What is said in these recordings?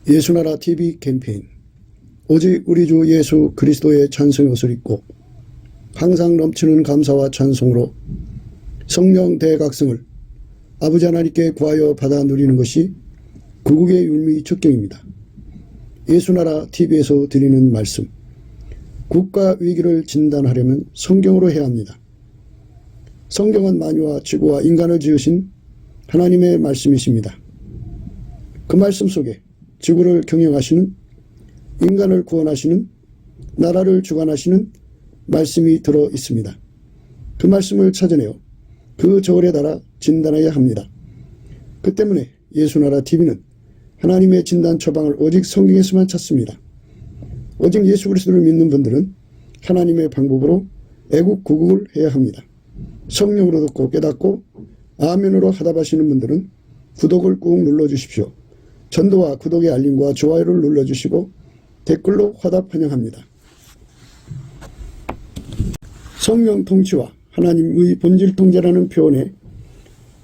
예수나라 TV 캠페인 오직 우리 주 예수 그리스도의 찬송의 옷을 입고 항상 넘치는 감사와 찬송으로 성령 대각성을 아버지 하나님께 구하여 받아 누리는 것이 구국의 율미 축경입니다. 예수나라 TV에서 드리는 말씀, 국가 위기를 진단하려면 성경으로 해야 합니다. 성경은 만유와 지구와 인간을 지으신 하나님의 말씀이십니다. 그 말씀 속에 지구를 경영하시는, 인간을 구원하시는, 나라를 주관하시는 말씀이 들어 있습니다. 그 말씀을 찾아내어 그 저울에 달아 진단해야 합니다. 그 때문에 예수나라 TV는 하나님의 진단 처방을 오직 성경에서만 찾습니다. 오직 예수 그리스도를 믿는 분들은 하나님의 방법으로 애국 구국을 해야 합니다. 성령으로 듣고 깨닫고 아멘으로 화답하시는 분들은 구독을 꾹 눌러주십시오. 전도와 구독의 알림과 좋아요를 눌러주시고 댓글로 화답 환영합니다. 성령 통치와 하나님의 본질 통제라는 표현에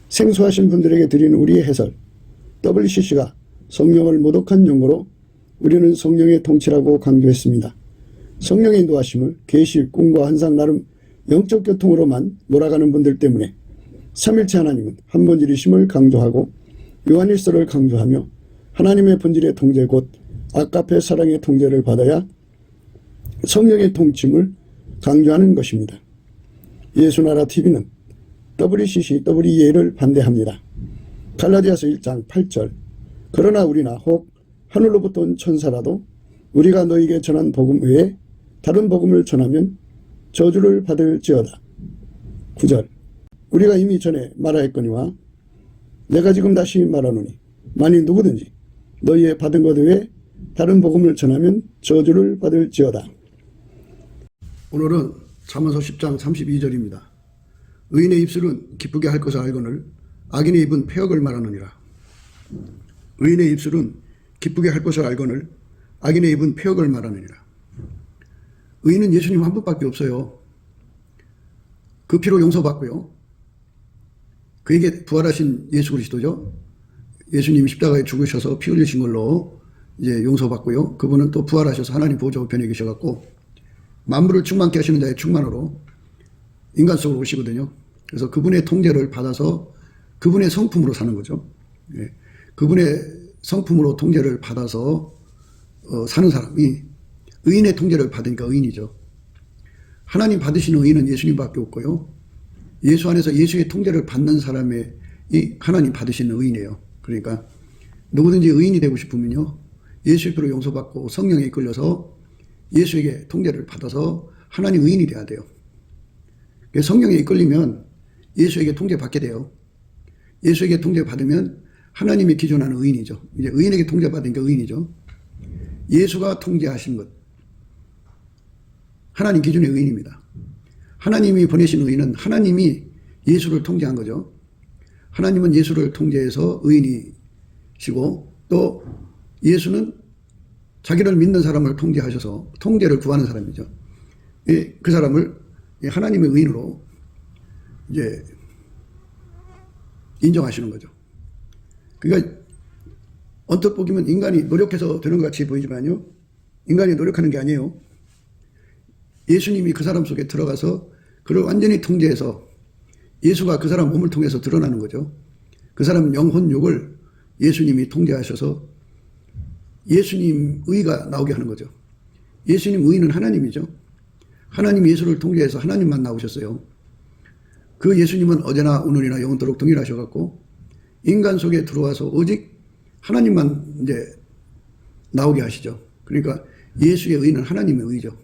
생소하신 분들에게 드리는 우리의 해설, WCC가 성령을 모독한 용어로 우리는 성령의 통치라고 강조했습니다. 성령의 인도하심을 계시, 꿈과 환상 나름 영적 교통으로만 몰아가는 분들 때문에 삼일체 하나님은 한 본질이심을 강조하고 요한일서를 강조하며 하나님의 본질의 통제 곧 아가페 사랑의 통제를 받아야 성령의 통침을 강조하는 것입니다. 예수나라 TV는 WCC, WEA를 반대합니다. 갈라디아서 1장 8절 그러나 우리나 혹 하늘로부터 온 천사라도 우리가 너에게 전한 복음 외에 다른 복음을 전하면 저주를 받을지어다. 9절 우리가 이미 전에 말하였거니와 내가 지금 다시 말하노니 만일 누구든지 너희의 받은 것 외에 다른 복음을 전하면 저주를 받을지어다. 오늘은 잠언서 10장 32절입니다. 의인의 입술은 기쁘게 할 것을 알거늘 악인의 입은 폐역을 말하느니라. 의인의 입술은 기쁘게 할 것을 알거늘 악인의 입은 폐역을 말하느니라. 의인은 예수님 한 분밖에 없어요. 그 피로 용서받고요. 그에게 부활하신 예수 그리스도죠. 예수님이 십자가에 죽으셔서 피 흘리신 걸로 이제 용서받고요. 그분은 또 부활하셔서 하나님 보좌 우편에 계셔갖고 만물을 충만케 하시는 자의 충만으로 인간 속으로 오시거든요. 그래서 그분의 통제를 받아서 그분의 성품으로 사는 거죠. 예. 그분의 성품으로 통제를 받아서 사는 사람이 의인의 통제를 받으니까 의인이죠. 하나님 받으시는 의인은 예수님밖에 없고요. 예수 안에서 예수의 통제를 받는 사람의 이 하나님 받으시는 의인이에요. 그러니까 누구든지 의인이 되고 싶으면요. 예수의 피로 용서받고 성령에 이끌려서 예수에게 통제를 받아서 하나님 의인이 돼야 돼요. 성령에 이끌리면 예수에게 통제받게 돼요. 예수에게 통제받으면 하나님이 기존하는 의인이죠. 이제 의인에게 통제받으니까 의인이죠. 예수가 통제하신 것. 하나님 기준의 의인입니다. 하나님이 보내신 의인은 하나님이 예수를 통제한 거죠. 하나님은 예수를 통제해서 의인이시고 또 예수는 자기를 믿는 사람을 통제하셔서 통제를 구하는 사람이죠. 그 사람을 하나님의 의인으로 이제 인정하시는 거죠. 그러니까 언뜻 보기면 인간이 노력해서 되는 것 같이 보이지만요. 인간이 노력하는 게 아니에요. 예수님이 그 사람 속에 들어가서 그를 완전히 통제해서 예수가 그 사람 몸을 통해서 드러나는 거죠. 그 사람 영혼육을 예수님이 통제하셔서 예수님 의가 나오게 하는 거죠. 예수님 의는 하나님이죠. 하나님 예수를 통제해서 하나님만 나오셨어요. 그 예수님은 어제나 오늘이나 영원토록 동일하셔갖고 인간 속에 들어와서 오직 하나님만 이제 나오게 하시죠. 그러니까 예수의 의는 하나님의 의죠.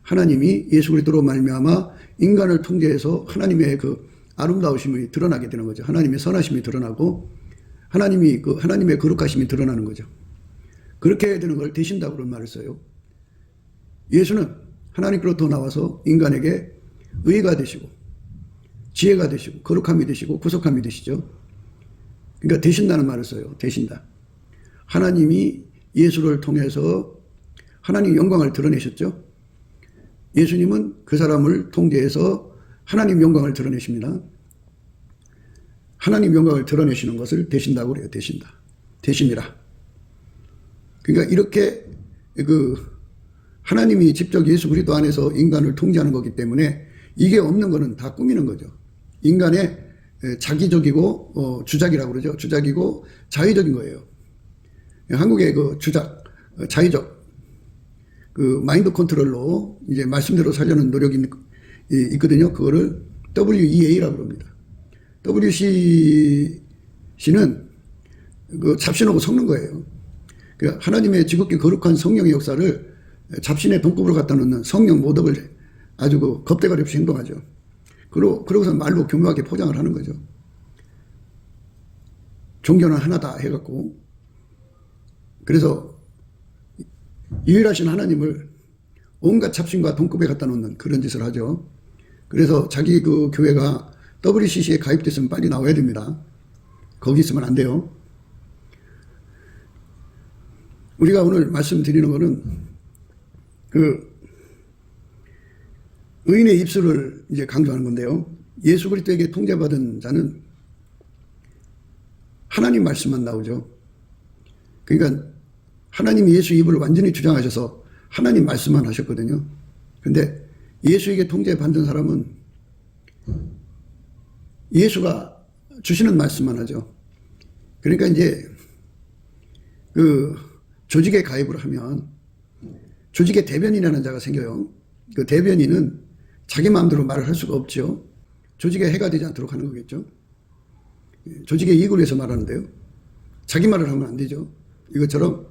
하나님이 예수 그리스도로 말미암아 인간을 통제해서 하나님의 그 아름다우심이 드러나게 되는 거죠. 하나님의 선하심이 드러나고 하나님의 거룩하심이 드러나는 거죠. 그렇게 되는 걸 되신다고 그런 말을 써요. 예수는 하나님께로부터 나와서 인간에게 의가 되시고 지혜가 되시고 거룩함이 되시고 구속함이 되시죠. 그러니까 되신다는 말을 써요. 되신다. 하나님이 예수를 통해서 하나님 영광을 드러내셨죠. 예수님은 그 사람을 통제해서 하나님 영광을 드러내십니다. 하나님 영광을 드러내시는 것을 되신다고 그래요. 되신다. 되심이라. 그러니까 이렇게 하나님이 직접 예수 그리스도 안에서 인간을 통제하는 거기 때문에 이게 없는 거는 다 꾸미는 거죠. 인간의 자기적이고 주작이라고 그러죠. 주작이고 자의적인 거예요. 한국의 주작, 자의적 마인드 컨트롤로 이제 말씀대로 살려는 노력이 있거든요. 그거를 WEA라고 합니다. WCC는 잡신하고 섞는 거예요. 하나님의 지극히 거룩한 성령의 역사를 잡신의 동급으로 갖다 놓는 성령 모독을 아주 겁대가리 없이 행동하죠. 그러고서 말로 교묘하게 포장을 하는 거죠. 종교는 하나다 해갖고, 그래서 유일하신 하나님을 온갖 잡신과 동급에 갖다 놓는 그런 짓을 하죠. 그래서 자기 교회가 WCC에 가입됐으면 빨리 나와야 됩니다. 거기 있으면 안 돼요. 우리가 오늘 말씀드리는 거는 의인의 입술을 이제 강조하는 건데요. 예수 그리스도에게 통제받은 자는 하나님 말씀만 나오죠. 그러니까 하나님이 예수 입을 완전히 주장하셔서 하나님 말씀만 하셨거든요. 근데 예수에게 통제받은 사람은 예수가 주시는 말씀만 하죠. 그러니까 이제 조직에 가입을 하면 조직의 대변인이라는 자가 생겨요. 그 대변인은 자기 마음대로 말을 할 수가 없죠. 조직에 해가 되지 않도록 하는 거겠죠. 조직의 이익을 위해서 말하는데요. 자기 말을 하면 안 되죠. 이것처럼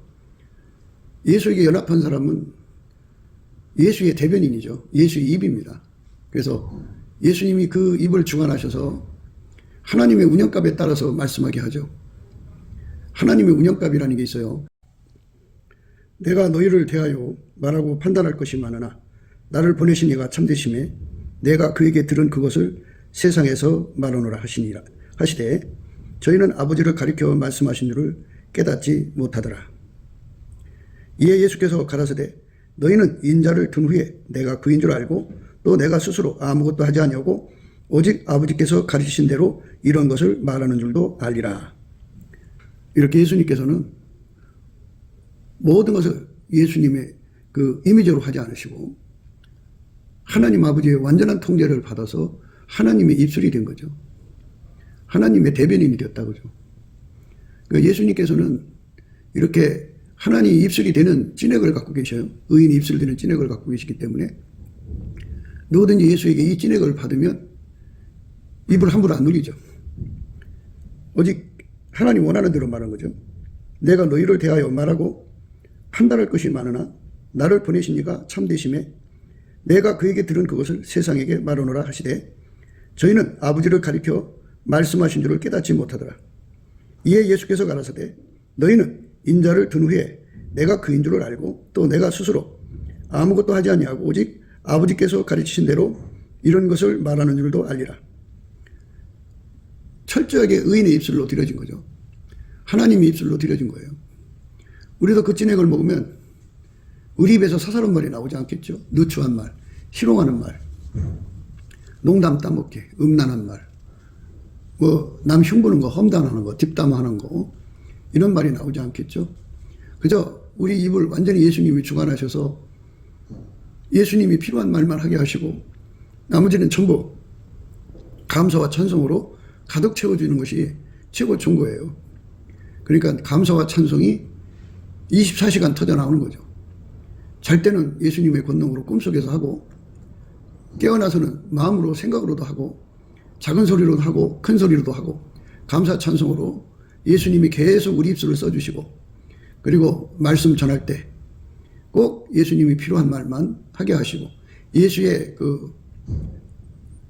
예수에게 연합한 사람은 예수의 대변인이죠. 예수의 입입니다. 그래서 예수님이 그 입을 주관하셔서 하나님의 운영값에 따라서 말씀하게 하죠. 하나님의 운영값이라는 게 있어요. 내가 너희를 대하여 말하고 판단할 것이 많으나 나를 보내신 이가 참되심에 내가 그에게 들은 그것을 세상에서 말하노라 하시되 저희는 아버지를 가리켜 말씀하신 줄을 깨닫지 못하더라. 이에 예수께서 가라사대 너희는 인자를 든 후에 내가 그인 줄 알고 또 내가 스스로 아무것도 하지 아니하고 오직 아버지께서 가르치신 대로 이런 것을 말하는 줄도 알리라. 이렇게 예수님께서는 모든 것을 예수님의 임의적으로 하지 않으시고 하나님 아버지의 완전한 통제를 받아서 하나님의 입술이 된 거죠. 하나님의 대변인이 되었다고 그러죠. 예수님께서는 이렇게 하나님 입술이 되는 찐액을 갖고 계셔요. 의인이 입술이 되는 찐액을 갖고 계시기 때문에 누구든지 예수에게 이 찐액을 받으면 입을 함부로 안 눌리죠. 오직 하나님 원하는 대로 말한 거죠. 내가 너희를 대하여 말하고 판단할 것이 많으나 나를 보내신 이가 참되심에 내가 그에게 들은 그것을 세상에게 말하노라 하시되 저희는 아버지를 가리켜 말씀하신 줄을 깨닫지 못하더라. 이에 예수께서 가라사대 너희는 인자를 든 후에 내가 그인 줄을 알고 또 내가 스스로 아무것도 하지 아니하고 오직 아버지께서 가르치신 대로 이런 것을 말하는 줄도 알리라. 철저하게 의인의 입술로 드려진 거죠. 하나님의 입술로 드려진 거예요. 우리도 그 찐액을 먹으면 우리 입에서 사사로운 말이 나오지 않겠죠. 누추한 말, 희롱하는 말, 농담 따먹기, 음란한 말, 남 흉보는 거, 험담하는 거, 뒷담하는 거, 이런 말이 나오지 않겠죠. 그저 우리 입을 완전히 예수님이 주관하셔서 예수님이 필요한 말만 하게 하시고 나머지는 전부 감사와 찬송으로 가득 채워주는 것이 최고 좋은 거예요. 그러니까 감사와 찬송이 24시간 터져 나오는 거죠. 잘 때는 예수님의 권능으로 꿈속에서 하고 깨어나서는 마음으로 생각으로도 하고 작은 소리로도 하고 큰 소리로도 하고 감사 찬송으로 예수님이 계속 우리 입술을 써주시고 그리고 말씀 전할 때 꼭 예수님이 필요한 말만 하게 하시고 예수의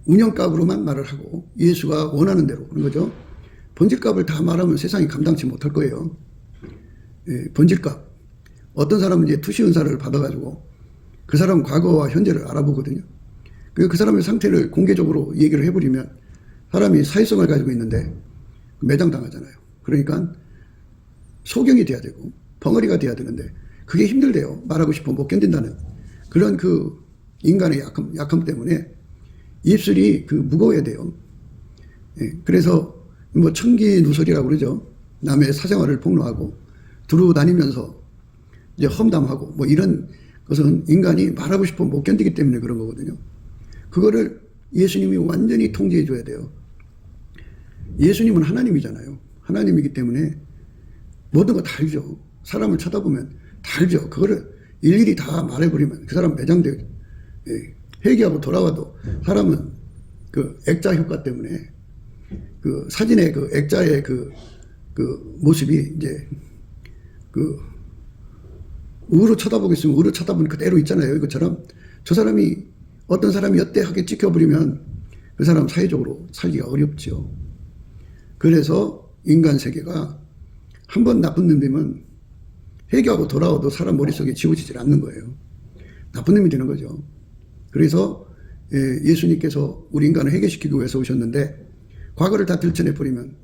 운영값으로만 말을 하고 예수가 원하는 대로 그런 거죠. 본질값을 다 말하면 세상이 감당치 못할 거예요. 예, 본질값. 어떤 사람은 이제 투시 은사를 받아가지고 그 사람 과거와 현재를 알아보거든요. 그 사람의 상태를 공개적으로 얘기를 해버리면 사람이 사회성을 가지고 있는데 매장당하잖아요. 그러니까 소경이 돼야 되고 벙어리가 돼야 되는데 그게 힘들대요. 말하고 싶어 못 견딘다는 그런 인간의 약함 때문에 입술이 무거워야 돼요. 예, 그래서 청기 누설이라고 그러죠. 남의 사생활을 폭로하고 두루 다니면서 이제 험담하고 뭐 이런 것은 인간이 말하고 싶어 못 견디기 때문에 그런 거거든요. 그거를 예수님이 완전히 통제해 줘야 돼요. 예수님은 하나님이잖아요. 하나님이기 때문에 모든 거 다 알죠. 사람을 쳐다보면 다 알죠. 그거를 일일이 다 말해버리면 그 사람 매장돼요. 회개하고 돌아와도 사람은 그 액자 효과 때문에 그 사진의 그 액자의 그 모습이 이제 그 우로 쳐다보겠으면 우로 쳐다보는 그대로 있잖아요. 이것처럼 저 사람이 어떤 사람이 여태하게 찍혀버리면 그 사람 사회적으로 살기가 어렵죠. 그래서 인간 세계가 한 번 나쁜 놈 되면 회개하고 돌아와도 사람 머릿속에 지워지질 않는 거예요. 나쁜 놈이 되는 거죠. 그래서 예수님께서 우리 인간을 회개시키기 위해서 오셨는데 과거를 다 들춰내버리면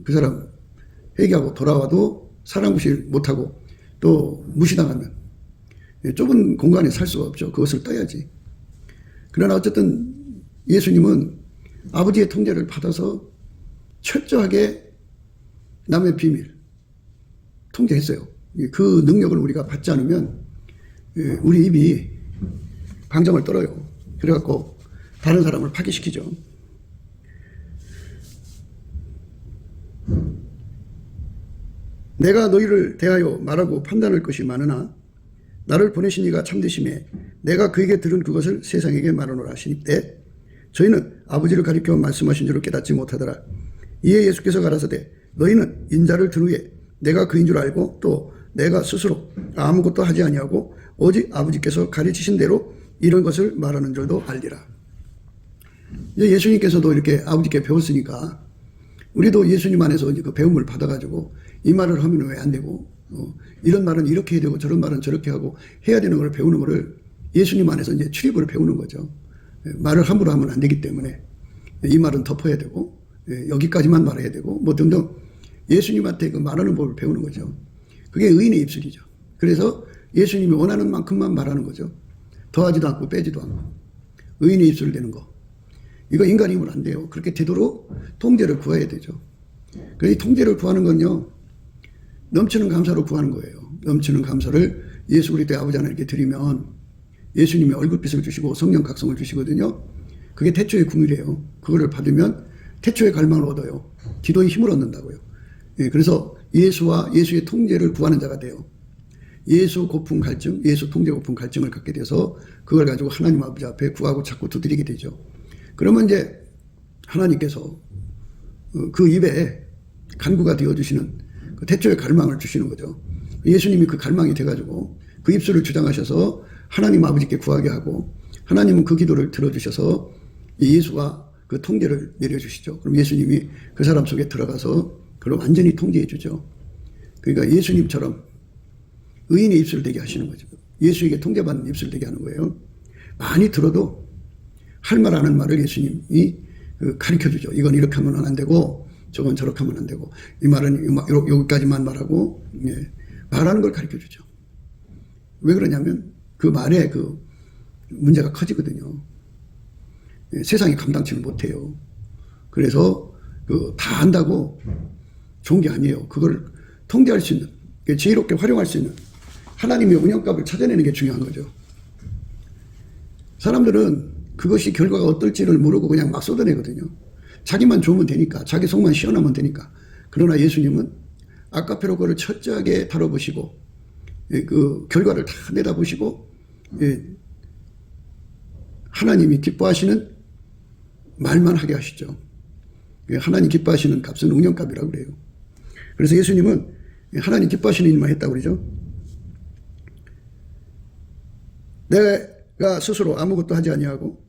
그 사람 회개하고 돌아와도 사람 무시 못하고 또 무시당하면 좁은 공간에 살 수가 없죠. 그것을 떠야지. 그러나 어쨌든 예수님은 아버지의 통제를 받아서 철저하게 남의 비밀 통제했어요. 그 능력을 우리가 받지 않으면 우리 입이 방정을 떨어요. 그래갖고 다른 사람을 파괴시키죠. 내가 너희를 대하여 말하고 판단할 것이 많으나 나를 보내신 이가 참되심에 내가 그에게 들은 그것을 세상에게 말하노라 하시니 때 저희는 아버지를 가리켜 말씀하신 줄을 깨닫지 못하더라. 이에 예수께서 가라사대 너희는 인자를 든 후에 내가 그인 줄 알고 또 내가 스스로 아무것도 하지 아니하고 오직 아버지께서 가르치신 대로 이런 것을 말하는 줄도 알리라. 이제 예수님께서도 이렇게 아버지께 배웠으니까 우리도 예수님 안에서 이제 그 배움을 받아가지고 이 말을 하면 왜 안 되고 이런 말은 이렇게 해야 되고 저런 말은 저렇게 하고 해야 되는 걸 배우는 거를 예수님 안에서 이제 출입을 배우는 거죠. 말을 함부로 하면 안 되기 때문에 이 말은 덮어야 되고 여기까지만 말해야 되고 뭐 등등 예수님한테 그 말하는 법을 배우는 거죠. 그게 의인의 입술이죠. 그래서 예수님이 원하는 만큼만 말하는 거죠. 더하지도 않고 빼지도 않고 의인의 입술 되는 거. 이거 인간이면 안 돼요. 그렇게 되도록 통제를 구해야 되죠. 이 통제를 구하는 건요. 넘치는 감사로 구하는 거예요. 넘치는 감사를 예수 그리스도의 아버지 하나님께 드리면 예수님이 얼굴빛을 주시고 성령 각성을 주시거든요. 그게 태초의 궁일이에요. 그거를 받으면 태초의 갈망을 얻어요. 기도의 힘을 얻는다고요. 그래서 예수와 예수의 통제를 구하는 자가 돼요. 예수 고품 갈증, 예수 통제 고품 갈증을 갖게 돼서 그걸 가지고 하나님 아버지 앞에 구하고 찾고 두드리게 되죠. 그러면 이제 하나님께서 그 입에 간구가 되어주시는 그 태초의 갈망을 주시는 거죠. 예수님이 그 갈망이 돼가지고 그 입술을 주장하셔서 하나님 아버지께 구하게 하고 하나님은 그 기도를 들어주셔서 예수가 그 통제를 내려주시죠. 그럼 예수님이 그 사람 속에 들어가서 그걸 완전히 통제해 주죠. 그러니까 예수님처럼 의인의 입술 되게 하시는 거죠. 예수에게 통제받는 입술 되게 하는 거예요. 많이 들어도 할 말 하는 말을 예수님이 가르쳐 주죠. 이건 이렇게 하면 안 되고 저건 저렇게 하면 안 되고 이 말은 여기까지만 말하고 말하는 걸 가르쳐 주죠. 왜 그러냐면 그 말에 그 문제가 커지거든요. 세상이 감당치를 못해요. 그래서 다 안다고 좋은 게 아니에요. 그걸 통제할 수 있는, 지혜롭게 활용할 수 있는 하나님의 운영값을 찾아내는 게 중요한 거죠. 사람들은 그것이 결과가 어떨지를 모르고 그냥 막 쏟아내거든요. 자기만 좋으면 되니까, 자기 속만 시원하면 되니까. 그러나 예수님은 아까페로 그를 철저하게 다뤄보시고 그 결과를 다 내다보시고 하나님이 기뻐하시는 말만 하게 하시죠. 하나님 기뻐하시는 값은 운영값이라고 그래요. 그래서 예수님은 하나님 기뻐하시는 일만 했다고 그러죠. 내가 스스로 아무것도 하지 아니하고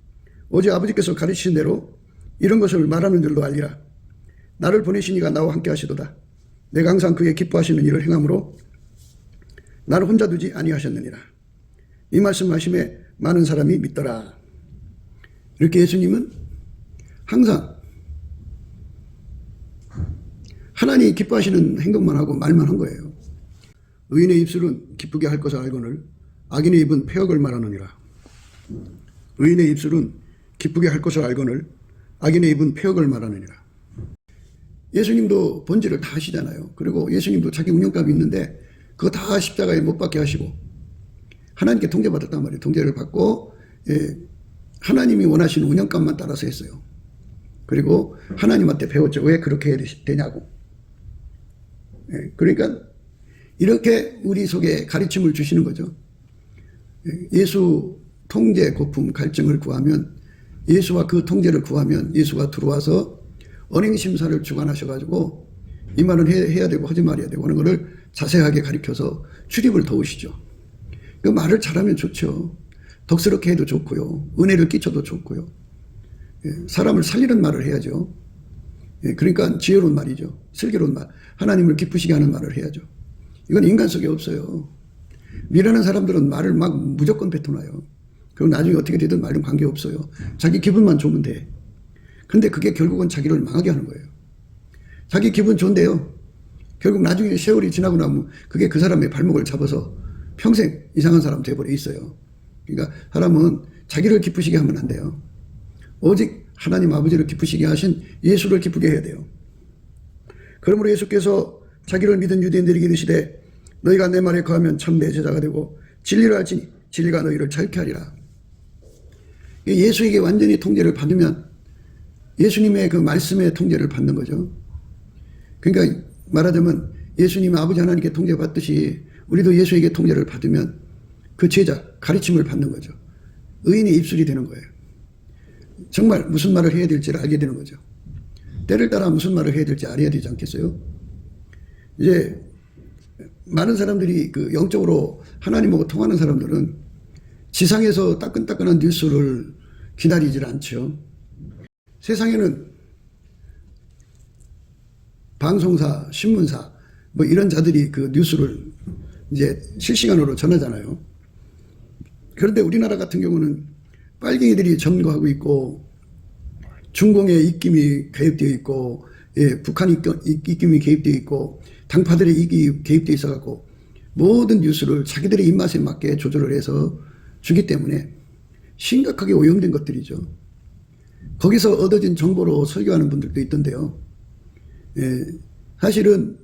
오직 아버지께서 가르치신 대로 이런 것을 말하는 줄도 알리라. 나를 보내신 이가 나와 함께 하시도다. 내가 항상 그의 기뻐하시는 일을 행함으로 나를 혼자 두지 아니하셨느니라. 이 말씀하심에 많은 사람이 믿더라. 이렇게 예수님은 항상 하나님이 기뻐하시는 행동만 하고 말만 한 거예요. 의인의 입술은 기쁘게 할 것을 알거늘 악인의 입은 폐역을 말하느니라. 의인의 입술은 기쁘게 할 것을 알거늘 악인의 입은 폐역을 말하느니라. 예수님도 본질을 다 하시잖아요. 그리고 예수님도 자기 운영값이 있는데 그거 다 십자가에 못 박게 하시고 하나님께 통제받았단 말이에요. 통제를 받고 하나님이 원하시는 운영감만 따라서 했어요. 그리고 하나님한테 배웠죠. 왜 그렇게 해야 되냐고. 그러니까 이렇게 우리 속에 가르침을 주시는 거죠. 예수 통제, 고품, 갈증을 구하면, 예수와 그 통제를 구하면 예수가 들어와서 언행심사를 주관하셔가지고 이 말은 해야 되고 하지 말아야 되고 하는 것을 자세하게 가르쳐서 출입을 도우시죠. 그 말을 잘하면 좋죠. 덕스럽게 해도 좋고요. 은혜를 끼쳐도 좋고요. 사람을 살리는 말을 해야죠. 그러니까 지혜로운 말이죠. 슬기로운 말. 하나님을 기쁘시게 하는 말을 해야죠. 이건 인간 속에 없어요. 미련한 사람들은 말을 막 무조건 뱉어놔요. 그럼 나중에 어떻게 되든 말은 관계없어요. 자기 기분만 좋으면 돼. 근데 그게 결국은 자기를 망하게 하는 거예요. 자기 기분 좋은데요. 결국 나중에 세월이 지나고 나면 그게 그 사람의 발목을 잡아서 평생 이상한 사람 돼버려 있어요. 그러니까 사람은 자기를 기쁘시게 하면 안 돼요. 오직 하나님 아버지를 기쁘시게 하신 예수를 기쁘게 해야 돼요. 그러므로 예수께서 자기를 믿은 유대인들에게 이르시되 너희가 내 말에 거하면 참 내 제자가 되고 진리를 알지니 진리가 너희를 자유케 하리라. 예수에게 완전히 통제를 받으면 예수님의 그 말씀의 통제를 받는 거죠. 그러니까 말하자면 예수님 아버지 하나님께 통제받듯이 우리도 예수에게 통제를 받으면 그 제자 가르침을 받는 거죠. 의인의 입술이 되는 거예요. 정말 무슨 말을 해야 될지를 알게 되는 거죠. 때를 따라 무슨 말을 해야 될지 알아야 되지 않겠어요? 이제 많은 사람들이 그 영적으로 하나님하고 통하는 사람들은 지상에서 따끈따끈한 뉴스를 기다리질 않죠. 세상에는 방송사, 신문사 뭐 이런 자들이 그 뉴스를 이제 실시간으로 전하잖아요. 그런데 우리나라 같은 경우는 빨갱이들이 점거하고 있고 중공의 입김이 개입되어 있고 북한 입김이 개입되어 있고 당파들의 입김이 개입되어 있어갖고 모든 뉴스를 자기들의 입맛에 맞게 조절을 해서 주기 때문에 심각하게 오염된 것들이죠. 거기서 얻어진 정보로 설교하는 분들도 있던데요. 사실은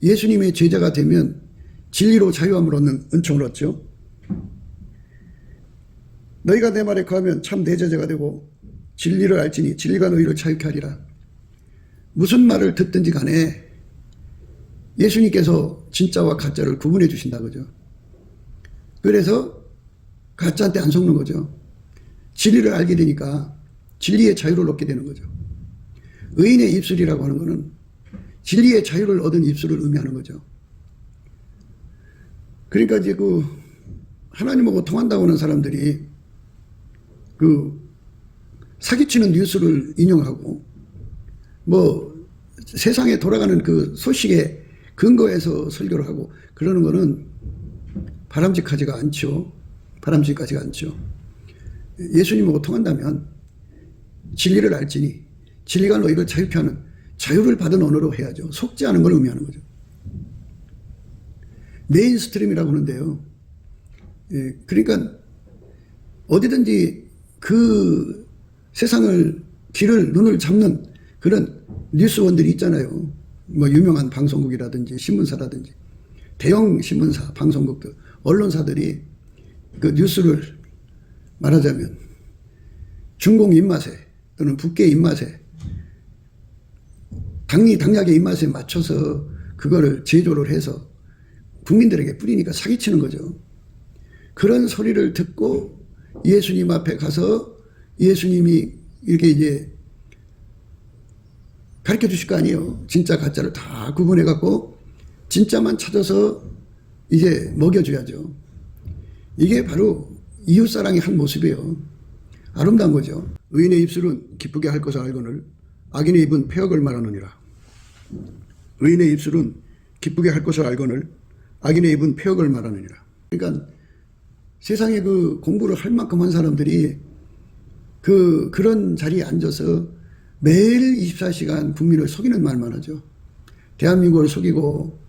예수님의 제자가 되면 진리로 자유함을 얻는 은총을 얻죠. 너희가 내 말에 거하면 참 내 제자가 되고 진리를 알지니 진리가 너희를 자유케 하리라. 무슨 말을 듣든지 간에 예수님께서 진짜와 가짜를 구분해 주신다 그죠. 그래서 가짜한테 안 속는 거죠. 진리를 알게 되니까 진리의 자유를 얻게 되는 거죠. 의인의 입술이라고 하는 것은 진리의 자유를 얻은 입술을 의미하는 거죠. 그러니까 이제 그 하나님하고 통한다고 하는 사람들이 그 사기치는 뉴스를 인용하고 뭐 세상에 돌아가는 그 소식에 근거해서 설교를 하고 그러는 거는 바람직하지가 않죠. 바람직하지가 않죠. 예수님하고 통한다면 진리를 알지니 진리가 너희를 자유케 하는 자유를 받은 언어로 해야죠. 속지 않은 걸 의미하는 거죠. 메인스트림이라고 하는데요. 그러니까 어디든지 그 세상을 귀를 눈을 잡는 그런 뉴스원들이 있잖아요. 뭐 유명한 방송국이라든지 신문사라든지 대형 신문사, 방송국들, 언론사들이 그 뉴스를 말하자면 중공 입맛에 또는 북계 입맛에 당약의 입맛에 맞춰서 그거를 제조를 해서 국민들에게 뿌리니까 사기치는 거죠. 그런 소리를 듣고 예수님 앞에 가서 예수님이 이렇게 이제 가르쳐 주실 거 아니에요. 진짜 가짜를 다 구분해 갖고 진짜만 찾아서 이제 먹여줘야죠. 이게 바로 이웃사랑의 한 모습이에요. 아름다운 거죠. 의인의 입술은 기쁘게 할 것을 알거늘 악인의 입은 폐역을 말하느니라. 의인의 입술은 기쁘게 할 것을 알거늘 악인의 입은 폐역을 말하느니라. 그러니까 세상에 그 공부를 할 만큼 한 사람들이 그런 자리에 앉아서 매일 24시간 국민을 속이는 말만 하죠. 대한민국을 속이고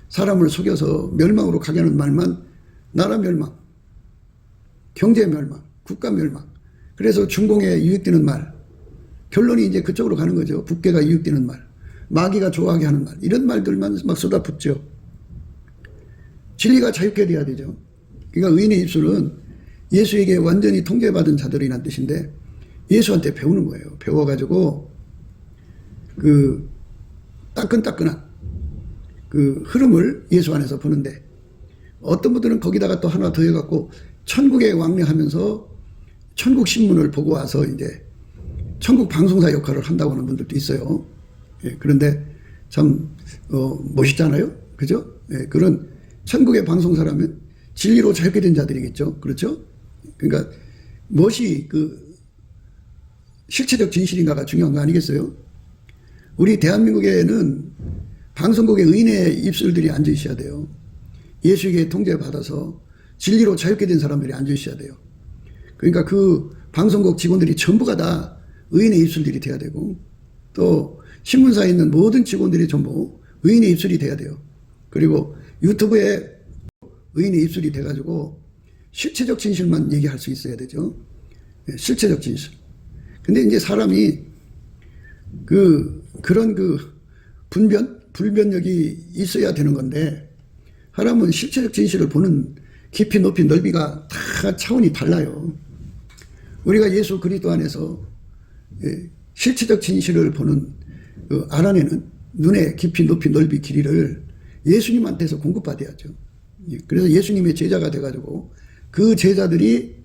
사람을 속여서 멸망으로 가게 하는 말만 나라 멸망, 경제 멸망, 국가 멸망. 그래서 중공에 유익되는 말, 결론이 이제 그쪽으로 가는 거죠. 북계가 유익되는 말, 마귀가 좋아하게 하는 말, 이런 말들만 막 쏟아붓죠. 진리가 자유케 돼야 되죠. 그러니까 의인의 입술은 예수에게 완전히 통제받은 자들이란 뜻인데 예수한테 배우는 거예요. 배워가지고 그 따끈따끈한 그 흐름을 예수 안에서 보는데 어떤 분들은 거기다가 또 하나 더해갖고 천국에 왕래하면서 천국 신문을 보고 와서 이제 천국 방송사 역할을 한다고 하는 분들도 있어요. 예, 그런데 참 멋있잖아요. 그죠? 예, 그런 천국의 방송사라면 진리로 자유케 된 자들이겠죠. 그렇죠? 그러니까 무엇이 그 실체적 진실인가가 중요한 거 아니겠어요? 우리 대한민국에는 방송국의 의인의 입술들이 앉아 있어야 돼요. 예수에게 통제받아서 진리로 자유케 된 사람들이 앉아 있어야 돼요. 그러니까 그 방송국 직원들이 전부가 다 의인의 입술들이 돼야 되고 또 신문사에 있는 모든 직원들이 전부 의인의 입술이 돼야 돼요. 그리고 유튜브에 의인의 입술이 돼가지고 실체적 진실만 얘기할 수 있어야 되죠. 실체적 진실. 근데 이제 사람이 그런 불변력이 있어야 되는 건데 사람은 실체적 진실을 보는 깊이 높이 넓이가 다 차원이 달라요. 우리가 예수 그리스도 안에서 실체적 진실을 보는 알아내는 눈의 깊이 높이 넓이 길이를 예수님한테서 공급받아야죠. 그래서 예수님의 제자가 돼가지고 그 제자들이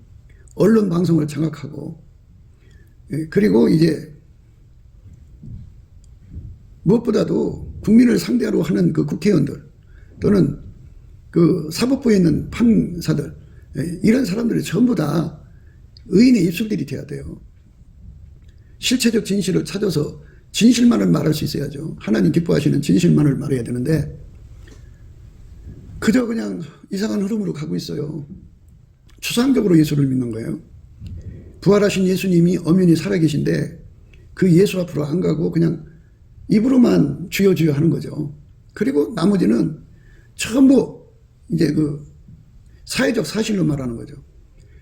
언론 방송을 장악하고 그리고 이제 무엇보다도 국민을 상대로 하는 그 국회의원들 또는 그 사법부에 있는 판사들 이런 사람들이 전부 다 의인의 입술들이 돼야 돼요. 실체적 진실을 찾아서 진실만을 말할 수 있어야죠. 하나님 기뻐하시는 진실만을 말해야 되는데 그저 그냥 이상한 흐름으로 가고 있어요. 추상적으로 예수를 믿는 거예요. 부활하신 예수님이 엄연히 살아계신데 그 예수 앞으로 안 가고 그냥 입으로만 주여 주여 하는 거죠. 그리고 나머지는 전부 이제 그 사회적 사실로 말하는 거죠.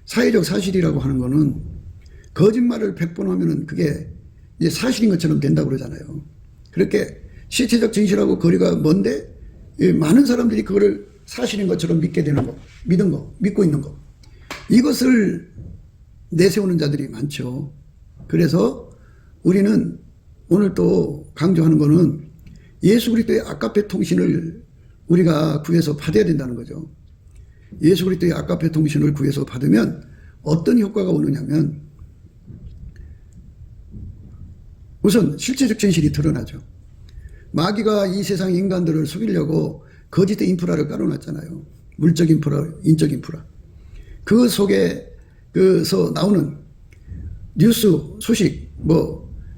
사회적 사실이라고 하는 거는 거짓말을 100번 하면은 그게 이제 사실인 것처럼 된다고 그러잖아요. 그렇게 실체적 진실하고 거리가 먼데 많은 사람들이 그거를 사실인 것처럼 믿게 되는 거, 믿은 거, 믿고 있는 거. 이것을 내세우는 자들이 많죠. 그래서 우리는 오늘 또 강조하는 거는 예수 그리스도의 아까페 통신을 우리가 구해서 받아야 된다는 거죠. 예수 그리스도의 아까페 통신을 구해서 받으면 어떤 효과가 오느냐면 우선 실체적 진실이 드러나죠. 마귀가 이 세상 인간들을 속이려고 거짓의 인프라를 깔아놨잖아요. 물적 인프라, 인적 인프라. 그 속에서 나오는 뉴스, 소식,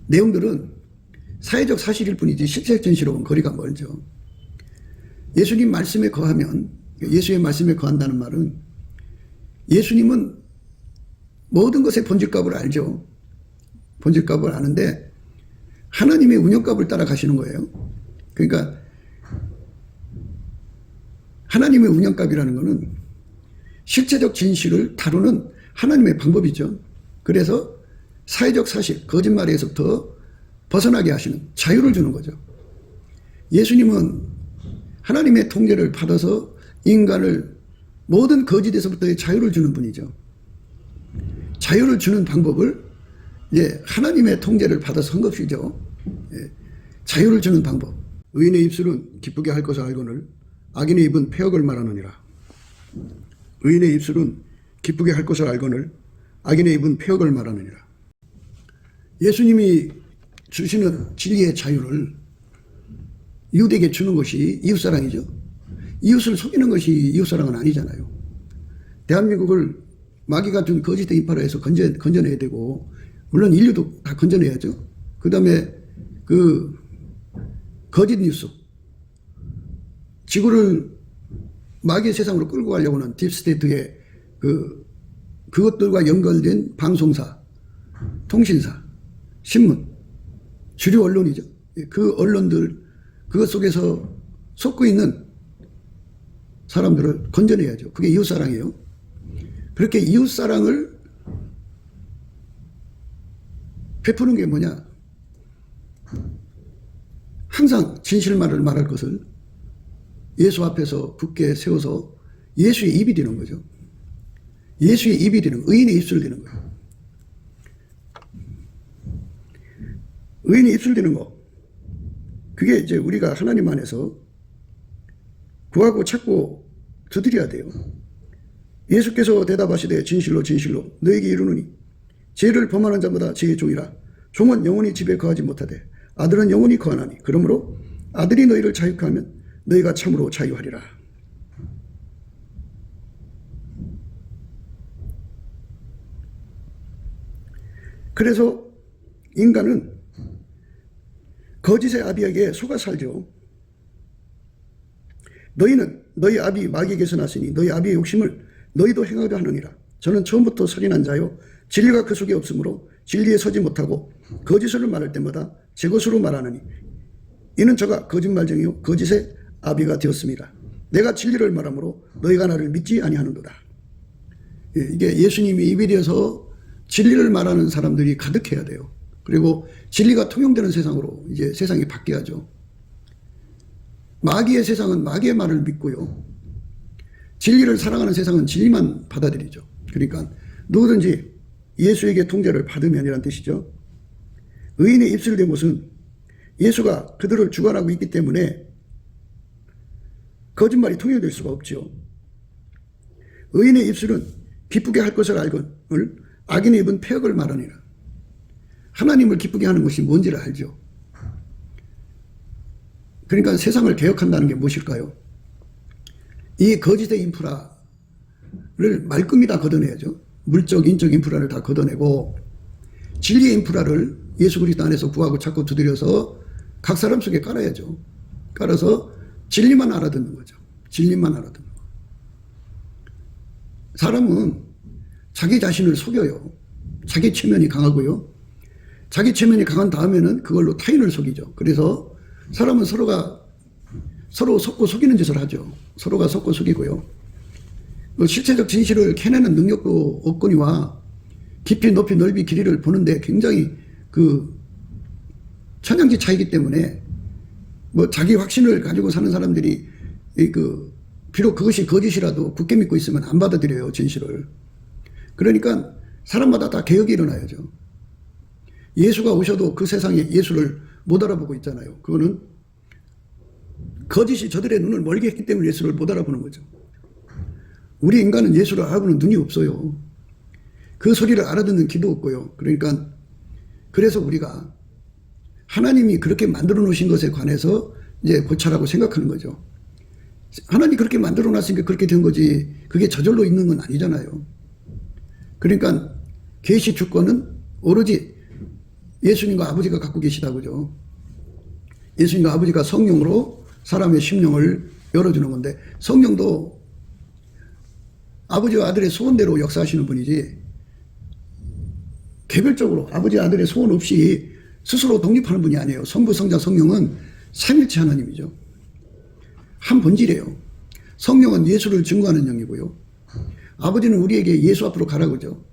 내용들은 사회적 사실일 뿐이지 실체적 진실하고는 거리가 멀죠. 예수님 말씀에 거하면, 예수의 말씀에 거한다는 말은 예수님은 모든 것의 본질값을 알죠. 본질값을 아는데 하나님의 운영값을 따라가시는 거예요. 그러니까 하나님의 운영값이라는 것은 실체적 진실을 다루는 하나님의 방법이죠. 그래서 사회적 사실, 거짓말에서부터 벗어나게 하시는 자유를 주는 거죠. 예수님은 하나님의 통제를 받아서 인간을 모든 거짓에서부터의 자유를 주는 분이죠. 자유를 주는 방법을 이제 하나님의 통제를 받아서 한 것이죠. 자유를 주는 방법. 의인의 입술은 기쁘게 할 것을 알거늘 악인의 입은 폐역을 말하느니라. 의인의 입술은 기쁘게 할 것을 알거늘 악인의 입은 폐역을 말하느니라. 예수님이 주시는 진리의 자유를 이웃에게 주는 것이 이웃사랑이죠. 이웃을 속이는 것이 이웃사랑은 아니잖아요. 대한민국을 마귀가 준 거짓의 인파라에서 건져내야 되고 물론 인류도 다 건져내야죠. 그 다음에 그 거짓 뉴스 지구를 마귀의 세상으로 끌고 가려고 하는 딥스테이트의 그것들과 연결된 방송사, 통신사, 신문, 주류 언론이죠. 그 언론들 그것 속에서 속고 있는 사람들을 건져내야죠. 그게 이웃사랑이에요. 그렇게 이웃사랑을 베푸는 게 뭐냐? 항상 진실만을 말할 것을 예수 앞에서 굳게 세워서 예수의 입이 되는 거죠. 예수의 입이 되는, 의인의 입술이 되는 거예요. 의인의 입술 되는 거. 그게 이제 우리가 하나님 안에서 구하고 찾고 두드려야 돼요. 예수께서 대답하시되 진실로 진실로 너에게 이르노니 죄를 범하는 자마다 죄의 종이라. 종은 영원히 집에 거하지 못하되 아들은 영원히 거하나니 그러므로 아들이 너희를 자유케 하면 너희가 참으로 자유하리라. 그래서 인간은 거짓의 아비에게 속아 살죠. 너희는 너희 아비 마귀에게서 났으니 너희 아비의 욕심을 너희도 행하려 하느니라. 저는 처음부터 선인한 자요 진리가 그 속에 없으므로 진리에 서지 못하고 거짓을 말할 때마다 제 것으로 말하느니 이는 저가 거짓말쟁이요 거짓의 아비가 되었습니다. 내가 진리를 말하므로 너희가 나를 믿지 아니하는도다. 이게 예수님이 입이 되어서 진리를 말하는 사람들이 가득해야 돼요. 그리고 진리가 통용되는 세상으로 이제 세상이 바뀌어야죠. 마귀의 세상은 마귀의 말을 믿고요. 진리를 사랑하는 세상은 진리만 받아들이죠. 그러니까 누구든지 예수에게 통제를 받으면이란 뜻이죠. 의인의 입술이 된 것은 예수가 그들을 주관하고 있기 때문에 거짓말이 통용될 수가 없죠. 의인의 입술은 기쁘게 할 것을 알거늘 악인의 입은 폐역을 말하니라. 하나님을 기쁘게 하는 것이 뭔지를 알죠. 그러니까 세상을 개혁한다는 게 무엇일까요? 이 거짓의 인프라를 말끔히 다 걷어내야죠. 물적, 인적 인프라를 다 걷어내고 진리의 인프라를 예수 그리스도 안에서 구하고 찾고 두드려서 각 사람 속에 깔아야죠. 깔아서 진리만 알아듣는 거죠. 진리만 알아듣는 거. 사람은 자기 자신을 속여요. 자기 체면이 강하고요. 자기 체면이 강한 다음에는 그걸로 타인을 속이죠. 그래서 사람은 서로 속고 속이는 짓을 하죠. 서로가 속고 속이고요. 실체적 진실을 캐내는 능력도 없거니와 깊이 높이 넓이 길이를 보는데 굉장히 천양지 차이기 때문에 자기 확신을 가지고 사는 사람들이 비록 그것이 거짓이라도 굳게 믿고 있으면 안 받아들여요, 진실을. 그러니까 사람마다 다 개혁이 일어나야죠. 예수가 오셔도 그 세상에 예수를 못 알아보고 있잖아요. 그거는 거짓이 저들의 눈을 멀게 했기 때문에 예수를 못 알아보는 거죠. 우리 인간은 예수를 알아보는 눈이 없어요. 그 소리를 알아듣는 귀도 없고요. 그러니까 그래서 우리가 하나님이 그렇게 만들어 놓으신 것에 관해서 이제 고찰하고 생각하는 거죠. 하나님이 그렇게 만들어 놨으니까 그렇게 된 거지 그게 저절로 있는 건 아니잖아요. 그러니까 계시 주권은 오로지 예수님과 아버지가 갖고 계시다고죠. 예수님과 아버지가 성령으로 사람의 심령을 열어주는 건데 성령도 아버지와 아들의 소원대로 역사하시는 분이지 개별적으로 아버지 아들의 소원 없이 스스로 독립하는 분이 아니에요. 성부 성자 성령은 삼일체 하나님이죠. 한 본질이에요. 성령은 예수를 증거하는 영이고요. 아버지는 우리에게 예수 앞으로 가라고죠.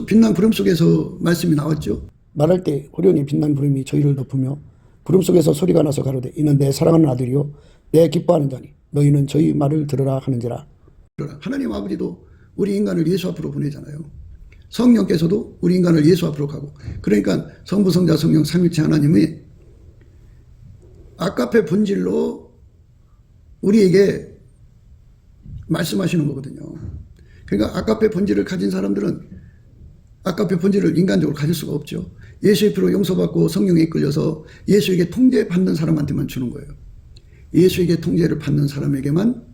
빛난 구름 속에서 말씀이 나왔죠. 말할 때 호련히 빛난 구름이 저희를 덮으며 구름 속에서 소리가 나서 가로되 이는 내 사랑하는 아들이요 내 기뻐하는 자니 너희는 저희 말을 들으라 하는지라. 하나님 아버지도 우리 인간을 예수 앞으로 보내잖아요. 성령께서도 우리 인간을 예수 앞으로 가고 그러니까 성부 성자 성령 삼일체 하나님이 아까페 본질로 우리에게 말씀하시는 거거든요. 그러니까 아까페 본질을 가진 사람들은 아까페 본질을 인간적으로 가질 수가 없죠. 예수의 피로 용서받고 성령에 이끌려서 예수에게 통제받는 사람한테만 주는 거예요. 예수에게 통제를 받는 사람에게만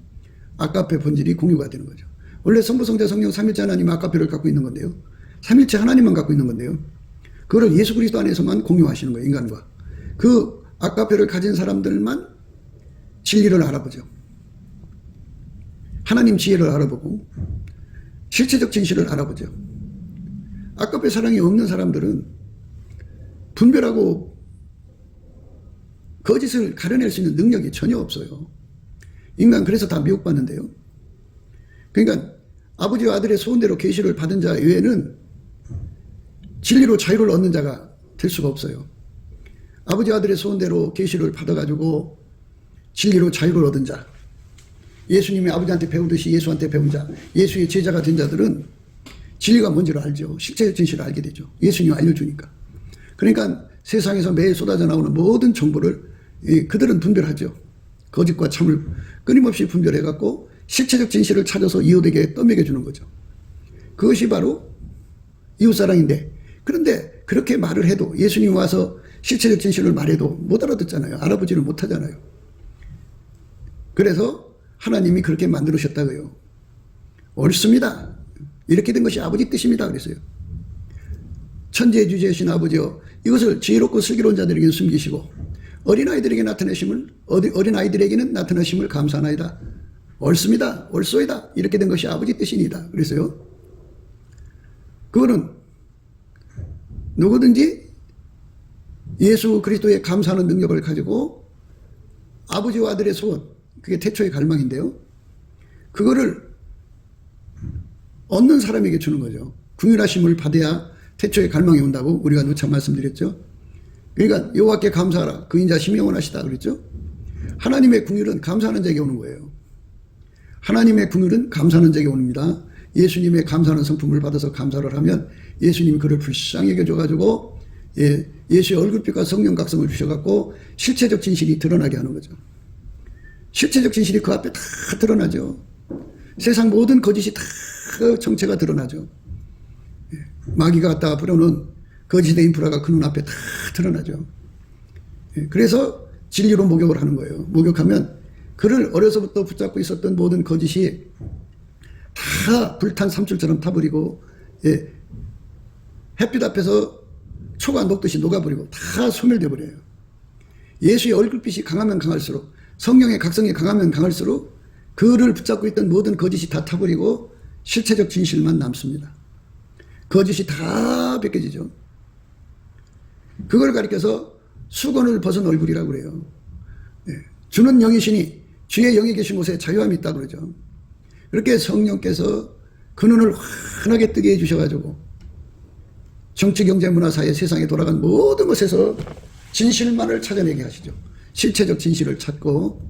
아까페 본질이 공유가 되는 거죠. 원래 성부 성자 성령 삼일체 하나님은 아까페를 갖고 있는 건데요. 삼일체 하나님만 갖고 있는 건데요. 그걸 예수 그리스도 안에서만 공유하시는 거예요. 인간과. 그 아까페를 가진 사람들만 진리를 알아보죠. 하나님 지혜를 알아보고 실체적 진실을 알아보죠. 아까페 사랑이 없는 사람들은 분별하고 거짓을 가려낼 수 있는 능력이 전혀 없어요. 인간 그래서 다 미혹받는데요. 그러니까 아버지와 아들의 소원대로 계시를 받은 자 외에는 진리로 자유를 얻는 자가 될 수가 없어요. 아버지 아들의 소원대로 계시를 받아가지고 진리로 자유를 얻은 자, 예수님이 아버지한테 배우듯이 예수한테 배운 자, 예수의 제자가 된 자들은 진리가 뭔지를 알죠. 실제적 진실을 알게 되죠. 예수님이 알려주니까. 그러니까 세상에서 매일 쏟아져 나오는 모든 정보를 그들은 분별하죠. 거짓과 참을 끊임없이 분별해갖고 실체적 진실을 찾아서 이웃에게 떠먹여주는 거죠. 그것이 바로 이웃사랑인데, 그런데 그렇게 말을 해도, 예수님 와서 실체적 진실을 말해도 못 알아듣잖아요. 알아보지를 못하잖아요. 그래서 하나님이 그렇게 만들으셨다고요. 옳습니다. 이렇게 된 것이 아버지 뜻입니다. 그랬어요. 천지의 주제이신 아버지여, 이것을 지혜롭고 슬기로운 자들에게는 숨기시고 어린아이들에게 어린아이들에게는 나타나심을 감사하나이다. 옳습니다. 옳소이다. 이렇게 된 것이 아버지 뜻이니다. 그래서요, 그거는 누구든지 예수 그리스도의 감사하는 능력을 가지고 아버지와 아들의 소원, 그게 태초의 갈망인데요, 그거를 얻는 사람에게 주는 거죠. 궁휼하심을 받아야 태초의 갈망이 온다고 우리가 누차 말씀드렸죠. 그러니까 여호와께 감사하라. 그 인자 심히 영원하시다 그랬죠. 하나님의 궁휼은 감사하는 자에게 오는 거예요. 하나님의 궁휼은 감사하는 자에게 옵니다. 예수님의 감사하는 성품을 받아서 감사를 하면 예수님이 그를 불쌍히 여겨줘가지고 예수의 얼굴빛과 성령 각성을 주셔갖고 실체적 진실이 드러나게 하는 거죠. 실체적 진실이 그 앞에 다 드러나죠. 세상 모든 거짓이 다 그 정체가 드러나죠. 마귀가 갖다가 부려놓은 거짓의 인프라가 그 눈앞에 다 드러나죠. 그래서 진리로 목욕을 하는 거예요. 목욕하면 그를 어려서부터 붙잡고 있었던 모든 거짓이 다 불탄 삼줄처럼 타버리고, 햇빛 앞에서 초가 녹듯이 녹아버리고 다 소멸돼 버려요. 예수의 얼굴빛이 강하면 강할수록, 성령의 각성이 강하면 강할수록 그를 붙잡고 있던 모든 거짓이 다 타버리고 실체적 진실만 남습니다. 거짓이 다 벗겨지죠. 그걸 가리켜서 수건을 벗은 얼굴이라고 그래요. 주는 영이시니 주의 영이 계신 곳에 자유함이 있다고 그러죠. 그렇게 성령께서 그 눈을 환하게 뜨게 해주셔가지고 정치, 경제, 문화, 사회, 세상에 돌아간 모든 것에서 진실만을 찾아내게 하시죠. 실체적 진실을 찾고,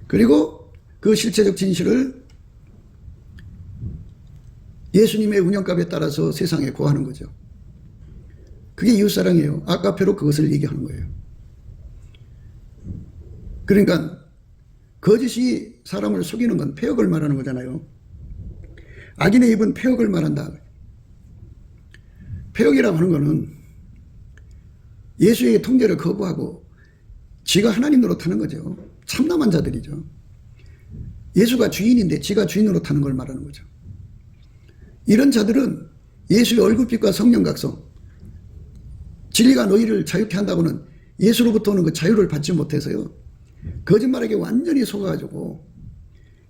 그리고 그 실체적 진실을 예수님의 운영값에 따라서 세상에 고하는 거죠. 그게 이웃사랑이에요. 아까페로 그것을 얘기하는 거예요. 그러니까 거짓이 사람을 속이는 건 폐역을 말하는 거잖아요. 악인의 입은 폐역을 말한다. 폐역이라고 하는 거는 예수의 통제를 거부하고 지가 하나님 노릇하는 거죠. 참남한 자들이죠. 예수가 주인인데 지가 주인 노릇하는 걸 말하는 거죠. 이런 자들은 예수의 얼굴빛과 성령 각성, 진리가 너희를 자유케 한다고는 예수로부터 오는 그 자유를 받지 못해서요, 거짓말에게 완전히 속아가지고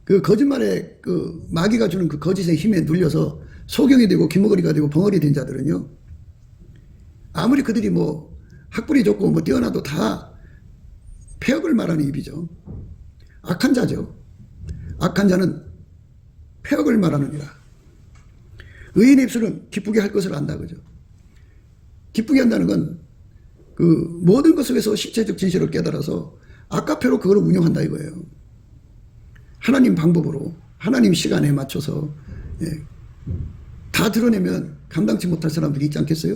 그 거짓말에 그 마귀가 주는 그 거짓의 힘에 눌려서 소경이 되고 기머거리가 되고 벙어리 된 자들은요, 아무리 그들이 뭐 학벌이 좋고 뭐 뛰어나도 다 폐역을 말하는 입이죠. 악한 자죠. 악한 자는 폐역을 말하느니라. 의인의 입술은 기쁘게 할 것을 안다 그죠. 기쁘게 한다는 건 그 모든 것 속에서 실체적 진실을 깨달아서 아까페로 그걸 운영한다 이거예요. 하나님 방법으로, 하나님 시간에 맞춰서 다 드러내면 감당치 못할 사람들이 있지 않겠어요?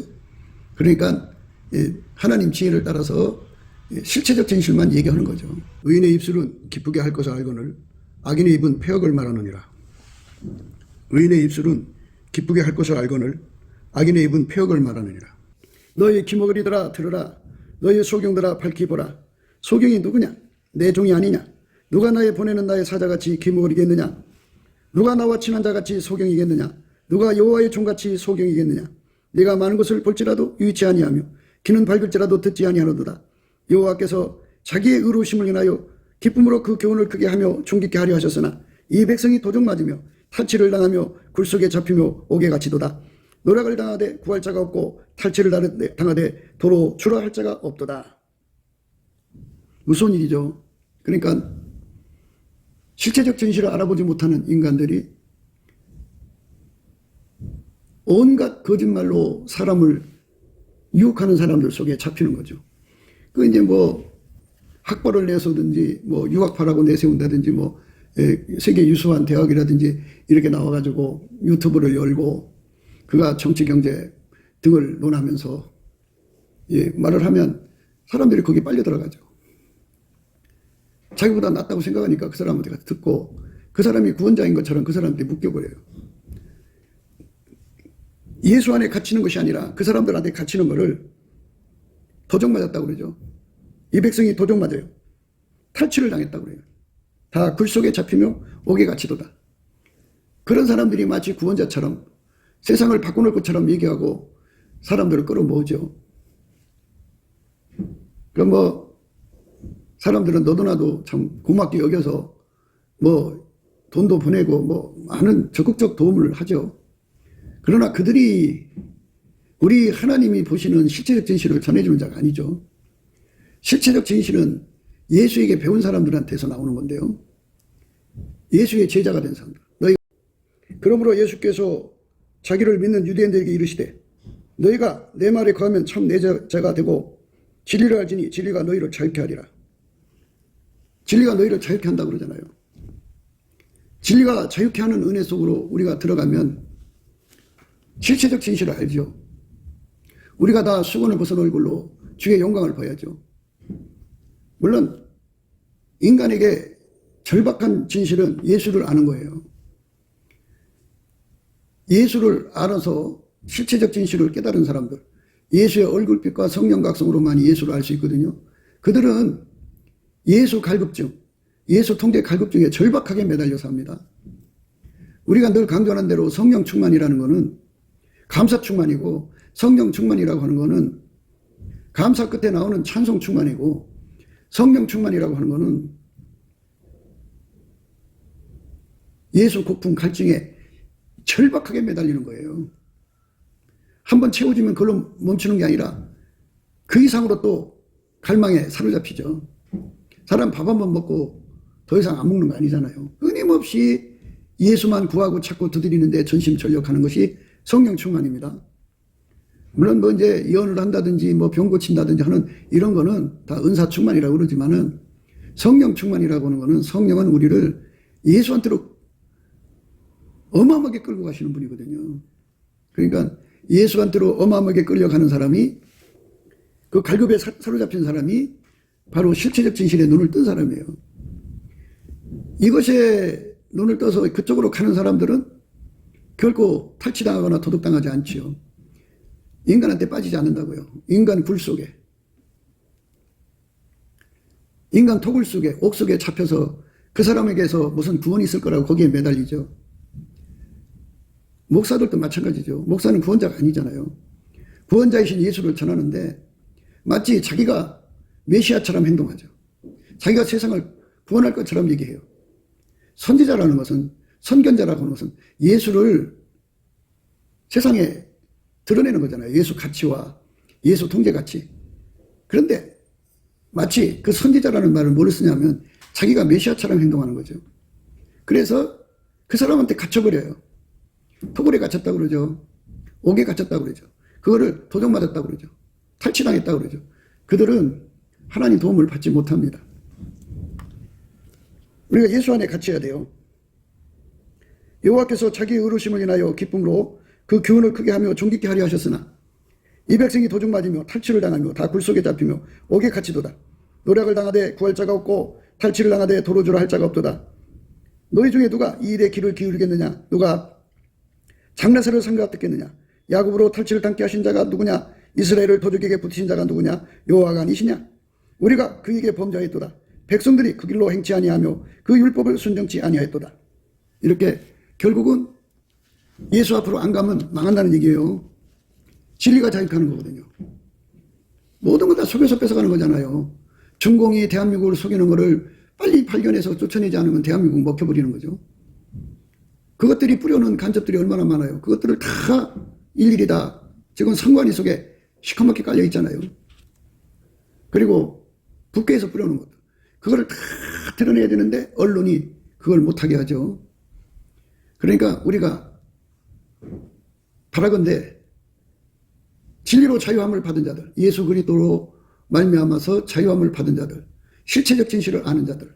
그러니까 하나님 지혜를 따라서 실체적 진실만 얘기하는 거죠. 의인의 입술은 기쁘게 할 것을 알거늘 악인의 입은 폐역을 말하느니라. 의인의 입술은 기쁘게 할 것을 알거늘 악인의 입은 폐역을 말하느니라. 너희 기머거리들아 들으라. 너희 소경들아 밝히 보라. 소경이 누구냐? 내 종이 아니냐? 누가 나의 보내는 나의 사자같이 기머거리겠느냐? 누가 나와 친한 자같이 소경이겠느냐? 누가 여호와의 종같이 소경이겠느냐? 네가 많은 것을 볼지라도 유의치 아니하며 귀는 밝을지라도 듣지 아니하노도다. 여호와께서 자기의 의로우심을 인하여 기쁨으로 그 교훈을 크게 하며 존귀케 하려 하셨으나 이 백성이 도적 맞으며 탈취를 당하며 굴속에 잡히며 옥에 갇히도다. 노략을 당하되 구할 자가 없고 탈취를 당하되 도로 출하할 자가 없도다. 무서운 일이죠. 그러니까 실체적 진실을 알아보지 못하는 인간들이 온갖 거짓말로 사람을 유혹하는 사람들 속에 잡히는 거죠. 그 이제 뭐 학벌을 내서든지 뭐 유학파라고 내세운다든지 뭐 세계 유수한 대학이라든지 이렇게 나와가지고 유튜브를 열고 그가 정치 경제 등을 논하면서 말을 하면 사람들이 거기 빨려 들어가죠. 자기보다 낫다고 생각하니까 그 사람한테 가서 듣고 그 사람이 구원자인 것처럼 그 사람한테 묶여버려요. 예수 안에 갇히는 것이 아니라 그 사람들한테 갇히는 거를 도적 맞았다고 그러죠. 이 백성이 도적 맞아요. 탈취를 당했다고 그래요. 다 글 속에 잡히며 옥에 갇히도다. 그런 사람들이 마치 구원자처럼 세상을 바꿔놓을 것처럼 얘기하고 사람들을 끌어모으죠. 그럼 뭐 사람들은 너도 나도 참 고맙게 여겨서 뭐 돈도 보내고 뭐 많은 적극적 도움을 하죠. 그러나 그들이 우리 하나님이 보시는 실체적 진실을 전해주는 자가 아니죠. 실체적 진실은 예수에게 배운 사람들한테서 나오는 건데요. 예수의 제자가 된 사람들. 그러므로 예수께서 자기를 믿는 유대인들에게 이르시되 너희가 내 말에 거하면 참 내 제자가 되고 진리를 알지니 진리가 너희를 자유케 하리라. 진리가 너희를 자유케 한다고 그러잖아요. 진리가 자유케 하는 은혜 속으로 우리가 들어가면 실체적 진실을 알죠. 우리가 다 수건을 벗은 얼굴로 주의 영광을 봐야죠. 물론 인간에게 절박한 진실은 예수를 아는 거예요. 예수를 알아서 실체적 진실을 깨달은 사람들, 예수의 얼굴빛과 성령 각성으로만 예수를 알 수 있거든요. 그들은 예수 갈급증, 예수 통제 갈급증에 절박하게 매달려 삽니다. 우리가 늘 강조하는 대로 성령 충만이라는 것은 감사 충만이고, 성령 충만이라고 하는 것은 감사 끝에 나오는 찬송 충만이고, 성령 충만이라고 하는 것은 예수 고품 갈증에 절박하게 매달리는 거예요. 한번 채워지면 그걸로 멈추는 게 아니라 그 이상으로 또 갈망에 사로잡히죠. 사람 밥 한 번 먹고 더 이상 안 먹는 거 아니잖아요. 끊임없이 예수만 구하고 찾고 두드리는데 전심전력하는 것이 성령 충만입니다. 물론 뭐 이제 예언을 한다든지 뭐 병 고친다든지 하는 이런 거는 다 은사 충만이라고 그러지만은 성령 충만이라고 하는 거는 성령은 우리를 예수한테로 어마어마하게 끌고 가시는 분이거든요. 그러니까 예수한테로 어마어마하게 끌려가는 사람이, 그 갈급에 사로잡힌 사람이 바로 실체적 진실에 눈을 뜬 사람이에요. 이것에 눈을 떠서 그쪽으로 가는 사람들은 결코 탈취당하거나 도둑당하지 않지요. 인간한테 빠지지 않는다고요. 인간 굴 속에, 인간 토굴 속에, 옥 속에 잡혀서 그 사람에게서 무슨 구원이 있을 거라고 거기에 매달리죠. 목사들도 마찬가지죠. 목사는 구원자가 아니잖아요. 구원자이신 예수를 전하는데 마치 자기가 메시아처럼 행동하죠. 자기가 세상을 구원할 것처럼 얘기해요. 선지자라는 것은, 선견자라고 하는 것은 예수를 세상에 드러내는 거잖아요. 예수 가치와 예수 통제 가치. 그런데 마치 그 선지자라는 말을 뭘 쓰냐면 자기가 메시아처럼 행동하는 거죠. 그래서 그 사람한테 갇혀버려요. 토굴에 갇혔다고 그러죠. 옥에 갇혔다고 그러죠. 그거를 도적 맞았다고 그러죠. 탈취당했다고 그러죠. 그들은 하나님 도움을 받지 못합니다. 우리가 예수 안에 갇혀야 돼요. 여호와께서 자기의 의로심을 인하여 기쁨으로 그 교훈을 크게 하며 존귀케 하려 하셨으나 이 백성이 도적 맞으며 탈취를 당하며 다 굴 속에 잡히며 옥에 갇히도다. 노력을 당하되 구할 자가 없고 탈취를 당하되 도로주라 할 자가 없도다. 너희 중에 누가 이 일에 귀를 기울이겠느냐? 누가 장래세를 상가듣겠느냐? 야곱으로 탈취를 당케 하신 자가 누구냐? 이스라엘을 도적에게 붙이신 자가 누구냐? 여호와가 아니시냐? 우리가 그에게 범죄하였도다. 백성들이 그 길로 행치 아니하며 그 율법을 순종치 아니하였도다. 이렇게 결국은 예수 앞으로 안 가면 망한다는 얘기예요. 진리가 자유하는 거거든요. 모든 걸 다 속여서 뺏어가는 거잖아요. 중공이 대한민국을 속이는 거를 빨리 발견해서 쫓아내지 않으면 대한민국 먹혀버리는 거죠. 그것들이 뿌려놓은 간접들이 얼마나 많아요. 그것들을 다 일일이 다 지금 선관위 속에 시커멓게 깔려 있잖아요. 그리고 국회에서 뿌려놓은 것들, 그거를 다 드러내야 되는데 언론이 그걸 못하게 하죠. 그러니까 우리가 바라건대 진리로 자유함을 받은 자들, 예수 그리스도로 말미암아서 자유함을 받은 자들, 실체적 진실을 아는 자들,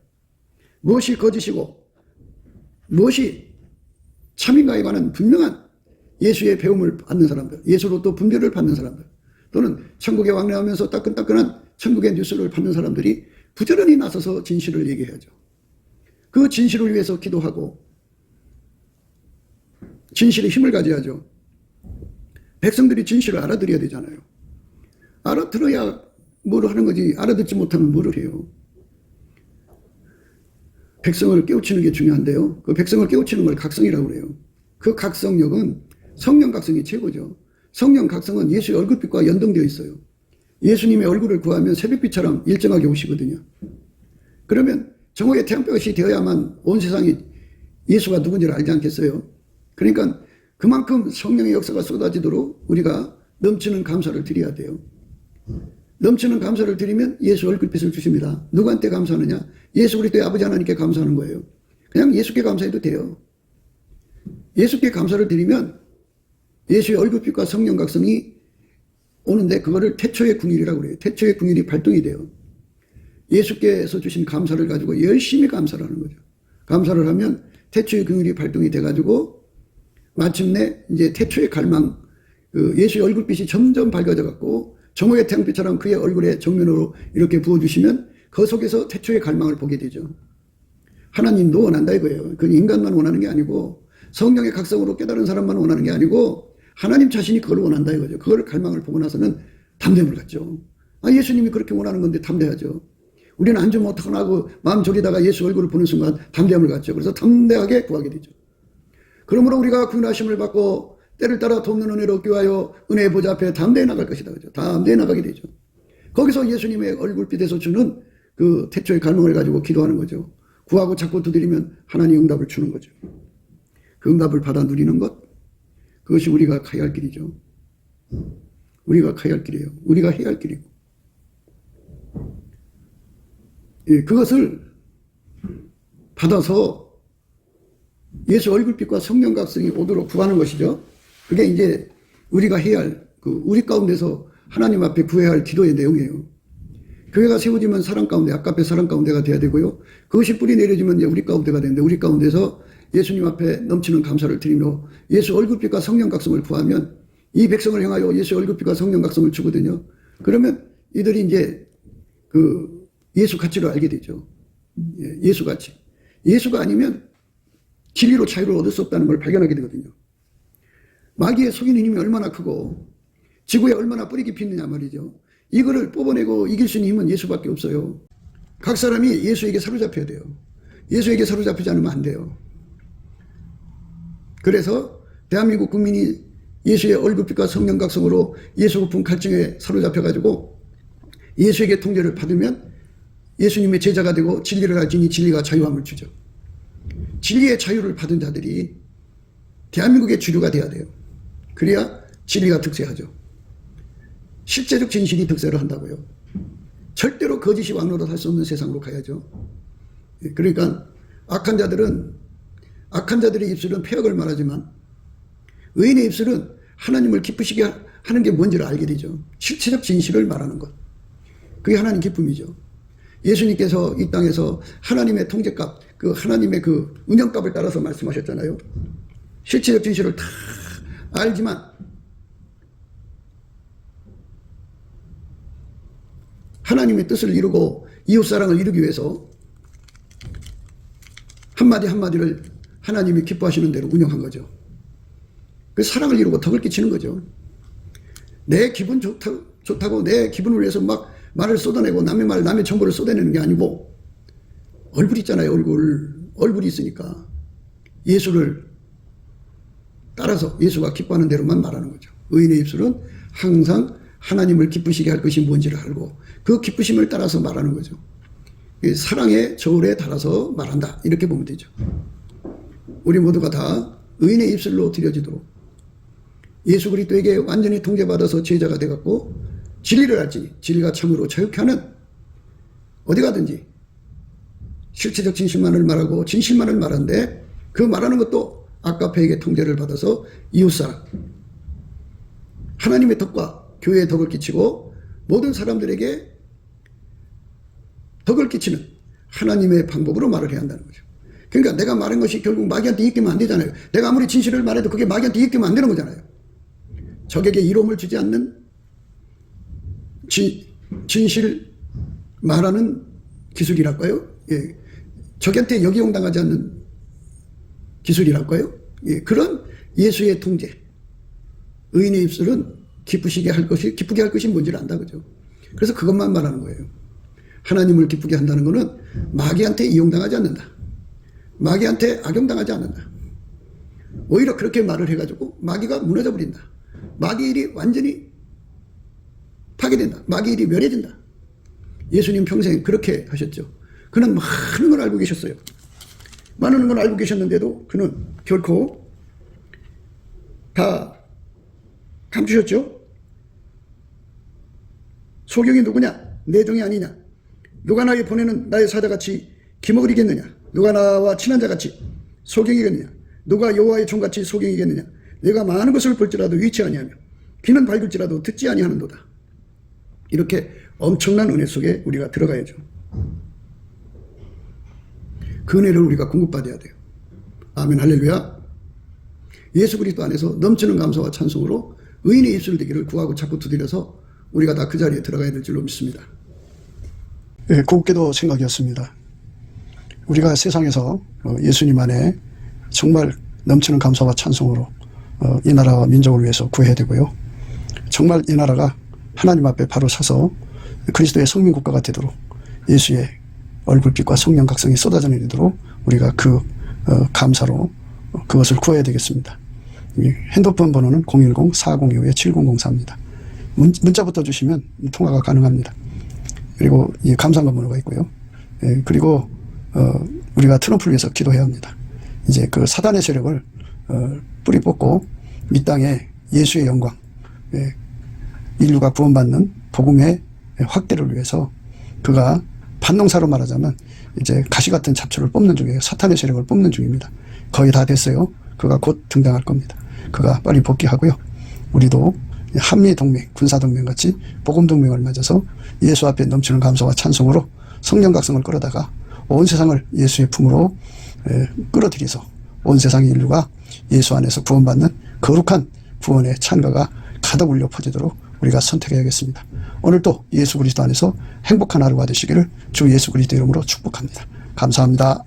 무엇이 거짓이고 무엇이 참인가에 관한 분명한 예수의 배움을 받는 사람들, 예수로부터 분별을 받는 사람들, 또는 천국에 왕래하면서 따끈따끈한 천국의 뉴스를 받는 사람들이 부지런히 나서서 진실을 얘기해야죠. 그 진실을 위해서 기도하고 진실의 힘을 가져야죠. 백성들이 진실을 알아들어야 되잖아요. 알아들어야 뭘 하는 거지, 알아듣지 못하면 뭐를 해요. 백성을 깨우치는 게 중요한데요. 그 백성을 깨우치는 걸 각성이라고 그래요. 그 각성력은 성령 각성이 최고죠. 성령 각성은 예수의 얼굴빛과 연동되어 있어요. 예수님의 얼굴을 구하면 새벽빛처럼 일정하게 오시거든요. 그러면 정오의 태양볕이 되어야만 온 세상이 예수가 누군지를 알지 않겠어요? 그러니까 그만큼 성령의 역사가 쏟아지도록 우리가 넘치는 감사를 드려야 돼요. 넘치는 감사를 드리면 예수 얼굴빛을 주십니다. 누구한테 감사하느냐? 예수 그리스도의 아버지 하나님께 감사하는 거예요. 그냥 예수께 감사해도 돼요. 예수께 감사를 드리면 예수의 얼굴빛과 성령 각성이 오는데 그거를 태초의 궁일이라고 그래요. 태초의 궁일이 발동이 돼요. 예수께서 주신 감사를 가지고 열심히 감사를 하는 거죠. 감사를 하면 태초의 궁일이 발동이 돼가지고 마침내 이제 태초의 갈망, 예수의 얼굴빛이 점점 밝아져 갖고 정오의 태양빛처럼 그의 얼굴에 정면으로 이렇게 부어주시면 그 속에서 태초의 갈망을 보게 되죠. 하나님도 원한다 이거예요. 그건 인간만 원하는 게 아니고 성령의 각성으로 깨달은 사람만 원하는 게 아니고 하나님 자신이 그걸 원한다 이거죠. 그걸 갈망을 보고 나서는 담대함을 갖죠. 예수님이 그렇게 원하는 건데 담대하죠. 우리는 안 주면 어떡하나 하고 마음 졸이다가 예수 얼굴을 보는 순간 담대함을 갖죠. 그래서 담대하게 구하게 되죠. 그러므로 우리가 구원하심을 받고 때를 따라 돕는 은혜로 얻기 위하여 은혜의 보좌 앞에 담대히 나갈 것이다. 그죠? 담대히 나가게 되죠. 거기서 예수님의 얼굴빛에서 주는 그 태초의 갈망을 가지고 기도하는 거죠. 구하고 자꾸 두드리면 하나님 응답을 주는 거죠. 그 응답을 받아 누리는 것, 그것이 우리가 가야 할 길이죠. 우리가 가야 할 길이에요. 우리가 해야 할 길이고. 예, 그것을 받아서 예수 얼굴빛과 성령 각성이 오도록 구하는 것이죠. 그게 이제 우리가 해야 할, 우리 가운데서 하나님 앞에 구해야 할 기도의 내용이에요. 교회가 세워지면 사람 가운데, 아까 앞에 사람 가운데가 돼야 되고요. 그것이 뿌리 내려지면 이제 우리 가운데가 되는데, 우리 가운데서 예수님 앞에 넘치는 감사를 드리며 예수 얼굴빛과 성령 각성을 구하면 이 백성을 향하여 예수 얼굴빛과 성령 각성을 주거든요. 그러면 이들이 이제 그 예수 가치를 알게 되죠. 예수 가치. 예수가 아니면 진리로 자유를 얻을 수 없다는 걸 발견하게 되거든요. 마귀의 속이는 힘이 얼마나 크고 지구에 얼마나 뿌리 깊이 있느냐 말이죠. 이거를 뽑아내고 이길 수 있는 힘은 예수밖에 없어요. 각 사람이 예수에게 사로잡혀야 돼요. 예수에게 사로잡히지 않으면 안 돼요. 그래서 대한민국 국민이 예수의 얼굴빛과 성령 각성으로 예수 고품 갈증에 사로잡혀가지고 예수에게 통제를 받으면 예수님의 제자가 되고 진리를 가지니 진리가 자유함을 주죠. 진리의 자유를 받은 자들이 대한민국의 주류가 돼야 돼요. 그래야 진리가 득세하죠. 실제적 진실이 득세를 한다고요. 절대로 거짓이 왕노릇할 수 없는 세상으로 가야죠. 그러니까 악한 자들의 입술은 폐역을 말하지만 의인의 입술은 하나님을 기쁘시게 하는 게 뭔지를 알게 되죠. 실체적 진실을 말하는 것. 그게 하나님 기쁨이죠. 예수님께서 이 땅에서 하나님의 통제값, 그 하나님의 그 운영값을 따라서 말씀하셨잖아요. 실체적 진실을 다 알지만 하나님의 뜻을 이루고 이웃사랑을 이루기 위해서 한마디 한마디를 하나님이 기뻐하시는 대로 운영한 거죠. 그 사랑을 이루고 덕을 끼치는 거죠. 내 기분 좋다고 내 기분을 위해서 막 말을 쏟아내고 남의 말, 남의 정보를 쏟아내는 게 아니고 얼굴 있잖아요. 얼굴이 있으니까 예수를 따라서 예수가 기뻐하는 대로만 말하는 거죠. 의인의 입술은 항상 하나님을 기쁘시게 할 것이 뭔지를 알고 그 기쁘심을 따라서 말하는 거죠. 사랑의 저울에 달아서 말한다. 이렇게 보면 되죠. 우리 모두가 다 의인의 입술로 드려지도록 예수 그리스도에게 완전히 통제받아서 제자가 되었고 진리를 알지니 진리가 참으로 자유케 하는 어디 가든지 실체적 진실만을 말하고 진실만을 말하는데 그 말하는 것도 아까페에게 통제를 받아서 이웃사랑 하나님의 덕과 교회의 덕을 끼치고 모든 사람들에게 덕을 끼치는 하나님의 방법으로 말을 해야 한다는 거죠. 그러니까 내가 말한 것이 결국 마귀한테 이익되면 안 되잖아요. 내가 아무리 진실을 말해도 그게 마귀한테 이익되면 안 되는 거잖아요. 적에게 이로움을 주지 않는 진실 말하는 기술이랄까요? 예. 적한테 역이용당하지 않는 기술이랄까요? 예. 그런 예수의 통제. 의인의 입술은 기쁘게 할 것이 뭔지를 안다, 그죠? 그래서 그것만 말하는 거예요. 하나님을 기쁘게 한다는 것은 마귀한테 이용당하지 않는다. 마귀한테 악용당하지 않는다. 오히려 그렇게 말을 해가지고 마귀가 무너져 버린다. 마귀 일이 완전히 파괴된다. 마귀 일이 멸해진다. 예수님 평생 그렇게 하셨죠. 그는 많은 걸 알고 계셨어요. 많은 걸 알고 계셨는데도 그는 결코 다 감추셨죠. 소경이 누구냐? 내 종이 아니냐? 누가 나의 보내는 나의 사자같이 기먹으리겠느냐? 누가 나와 친한 자같이 소경이겠느냐? 누가 여호와의 종같이 소경이겠느냐? 내가 많은 것을 볼지라도 위치 아니하며 귀는 밝을지라도 듣지 아니하는도다. 이렇게 엄청난 은혜 속에 우리가 들어가야죠. 그 은혜를 우리가 공급받아야 돼요. 아멘 할렐루야. 예수 그리스도 안에서 넘치는 감사와 찬송으로 의인의 입술 되기를 구하고 자꾸 두드려서 우리가 다 그 자리에 들어가야 될 줄로 믿습니다. 예, 곱게도 생각이었습니다. 우리가 세상에서 예수님 안에 정말 넘치는 감사와 찬송으로 이 나라와 민족을 위해서 구해야 되고요. 정말 이 나라가 하나님 앞에 바로 서서 그리스도의 성민국가가 되도록 예수의 얼굴빛과 성령 각성이 쏟아져 내리도록 우리가 그 감사로 그것을 구해야 되겠습니다. 핸드폰 번호는 010-4025-7004입니다. 문자부터 주시면 통화가 가능합니다. 그리고 이 감사한 번호가 있고요. 예, 그리고 우리가 트럼프를 위해서 기도해야 합니다. 이제 그 사단의 세력을 뿌리 뽑고 이 땅에 예수의 영광, 예, 인류가 구원받는 복음의 확대를 위해서 그가 반농사로 말하자면 이제 가시 같은 잡초를 뽑는 중이에요. 사탄의 세력을 뽑는 중입니다. 거의 다 됐어요. 그가 곧 등장할 겁니다. 그가 빨리 복귀하고요. 우리도 한미동맹, 군사동맹 같이 복음동맹을 맺어서 예수 앞에 넘치는 감사와 찬송으로 성령 각성을 끌어다가 온 세상을 예수의 품으로 끌어들여서 온 세상의 인류가 예수 안에서 구원받는 거룩한 구원의 찬가가 가득 울려 퍼지도록 우리가 선택해야겠습니다. 오늘도 예수 그리스도 안에서 행복한 하루가 되시기를 주 예수 그리스도 이름으로 축복합니다. 감사합니다.